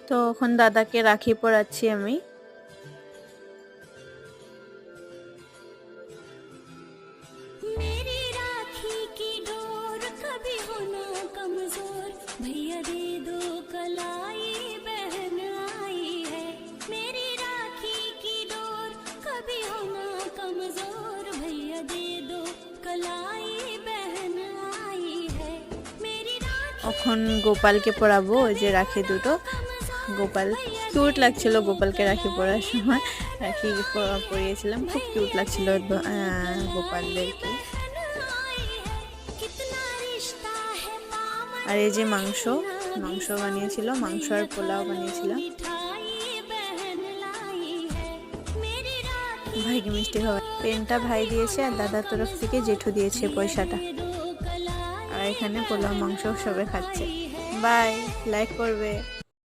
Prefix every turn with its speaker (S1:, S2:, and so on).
S1: তো এখন দাদাকে রাখি পরাচ্ছি আমি।
S2: मेरी राखी की डोर कभी हो ना कमजोर, भैया दे दो कलाई बहन आई है। मेरी राखी की डोर कभी हो ना कमजोर, भैया दे दो कलाई बहन आई है। मेरी
S1: এখন গোপালকে পরাবো, ওই যে রাখি দুটো। গোপাল কিউট লাগছিল, গোপালকে রাখি পরার সময় রাখি পরিয়েছিলাম, খুব কিউট লাগছিল গোপালদেরকে। আর এই যে মাংস বানিয়েছিল, মাংস আর পোলাও বানিয়েছিলাম। ভাইকে মিষ্টি খাওয়া, পেনটা ভাই দিয়েছে আর দাদার তরফ থেকে জেঠু দিয়েছে পয়সাটা। আর এখানে পোলাও মাংস সবাই খাচ্ছে। বাই, লাইক করবে।